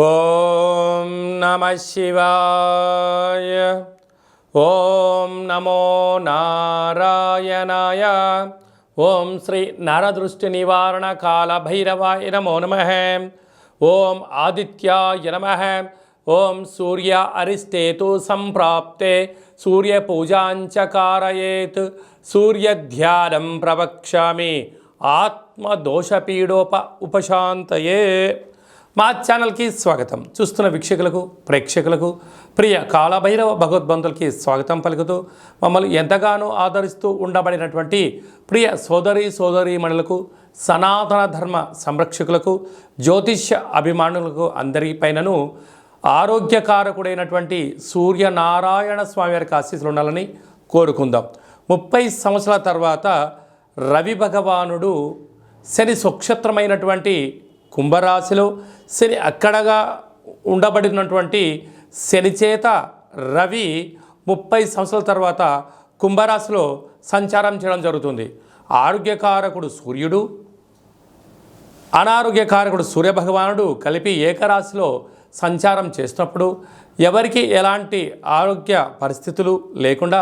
ఓం నమః శివాయ. ఓం నమో నారాయణాయ. ఓం శ్రీ నరదృష్టి నివారణ కాల భైరవాయ నమో నమః. ఓం ఆదిత్యాయ నమః. ఓం సూర్య అరిష్టేతు సంప్రాప్తే సూర్యపూజాంచ కారయేత్. సూర్యధ్యానం ప్రవక్ష్యామి ఆత్మదోషపీడోప ఉపశాంతయే. మా ఛానల్కి స్వాగతం. చూస్తున్న వీక్షకులకు ప్రేక్షకులకు ప్రియ కాలభైరవ భగవద్బంధులకి స్వాగతం పలుకుతూ మమ్మల్ని ఎంతగానో ఆదరిస్తూ ఉండబడినటువంటి ప్రియ సోదరీమణులకు, సనాతన ధర్మ సంరక్షకులకు, జ్యోతిష్య అభిమానులకు అందరిపైనను ఆరోగ్యకారకుడైనటువంటి సూర్యనారాయణ స్వామి వారికి ఆశీస్సులు ఉండాలని కోరుకుందాం. 30 సంవత్సరాల తర్వాత రవి భగవానుడు శని స్వక్షేత్రమైనటువంటి కుంభరాశిలో శని అక్కడగా ఉండబడినటువంటి శని చేత రవి 30 సంవత్సరాల తర్వాత కుంభరాశిలో సంచారం చేయడం జరుగుతుంది. ఆరోగ్యకారకుడు సూర్యుడు, అనారోగ్యకారకుడు సూర్యభగవానుడు కలిపి ఏకరాశిలో సంచారం చేసినప్పుడు ఎవరికి ఎలాంటి ఆరోగ్య పరిస్థితులు లేకుండా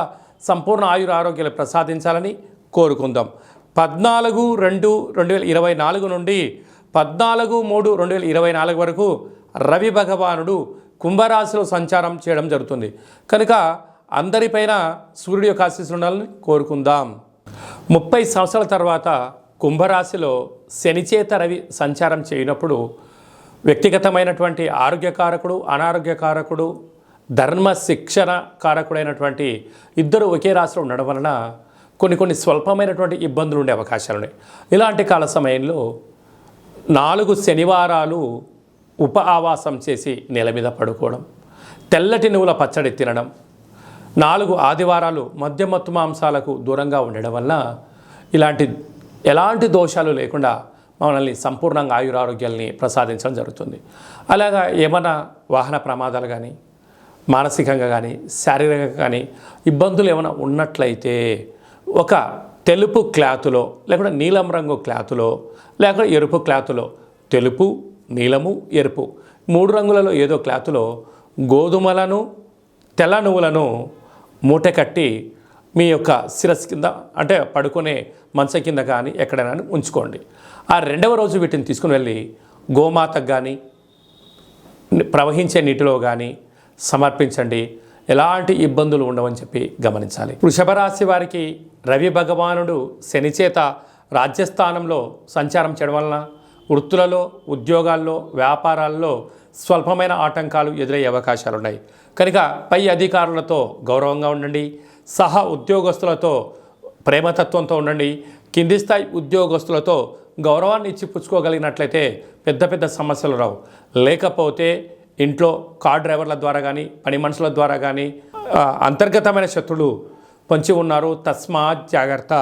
సంపూర్ణ ఆరోగ్యాలు ప్రసాదించాలని కోరుకుందాం. 14/2/2024 నుండి 14/3/2024 వరకు రవి భగవానుడు కుంభరాశిలో సంచారం చేయడం జరుగుతుంది. కనుక అందరిపైన సూర్యుడి యొక్క ఆశీస్సులు ఉండాలని కోరుకుందాం. 30 సంవత్సరాల తర్వాత కుంభరాశిలో శనిచేత రవి సంచారం చేయనప్పుడు వ్యక్తిగతమైనటువంటి ఆరోగ్యకారకుడు, అనారోగ్యకారకుడు, ధర్మ శిక్షణ కారకుడైనటువంటి ఇద్దరు ఒకే రాశిలో ఉండడం వలన కొన్ని స్వల్పమైనటువంటి ఇబ్బందులు ఉండే అవకాశాలు ఉన్నాయి. ఇలాంటి కాల సమయంలో 4 శనివారాలు ఉప ఆవాసం చేసి నేల మీద పడుకోవడం, తెల్లటి నువ్వుల పచ్చడి తినడం, 4 ఆదివారాలు మద్యమత్తు మాంసాలకు దూరంగా ఉండడం వల్ల ఎలాంటి దోషాలు లేకుండా మనల్ని సంపూర్ణంగా ఆయురారోగ్యాల్ని ప్రసాదించడం జరుగుతుంది. అలాగా ఏమైనా వాహన ప్రమాదాలు కానీ, మానసికంగా కానీ, శారీరకంగా కానీ ఇబ్బందులు ఏమైనా ఉన్నట్లయితే ఒక తెలుపు క్లాతులో, లేకుంటే నీలం రంగు క్లాతులో, లేకుంటే ఎరుపు క్లాతులో, తెలుపు, నీలము, ఎరుపు 3 రంగులలో ఏదో క్లాతులో గోధుమలను, తెల్ల నువ్వులను మూట కట్టి మీ యొక్క శిరస్సు కింద, అంటే పడుకునే మంచం కింద కానీ ఎక్కడైనా ఉంచుకోండి. ఆ 2వ రోజు వీటిని తీసుకుని వెళ్ళి గోమాతకు కానీ, ప్రవహించే నీటిలో కానీ సమర్పించండి. ఎలాంటి ఇబ్బందులు ఉండవని చెప్పి గమనించాలి. వృషభ రాశి వారికి రవి భగవానుడు శనిచేత రాజ్యస్థానంలో సంచారం చేయడం వలన వృత్తులలో, ఉద్యోగాల్లో, వ్యాపారాల్లో స్వల్పమైన ఆటంకాలు ఎదురయ్యే అవకాశాలు ఉన్నాయి. కనుక పై అధికారులతో గౌరవంగా ఉండండి. సహా ఉద్యోగస్తులతో ప్రేమతత్వంతో ఉండండి. కింది స్థాయి ఉద్యోగస్తులతో గౌరవాన్ని ఇచ్చి పుచ్చుకోగలిగినట్లయితే పెద్ద సమస్యలు రావు. లేకపోతే ఇంట్లో కార్ డ్రైవర్ల ద్వారా కానీ, పని మనుషుల ద్వారా కానీ అంతర్గతమైన శత్రులు పొంచి ఉన్నారు. తస్మాత్ జాగ్రత్త.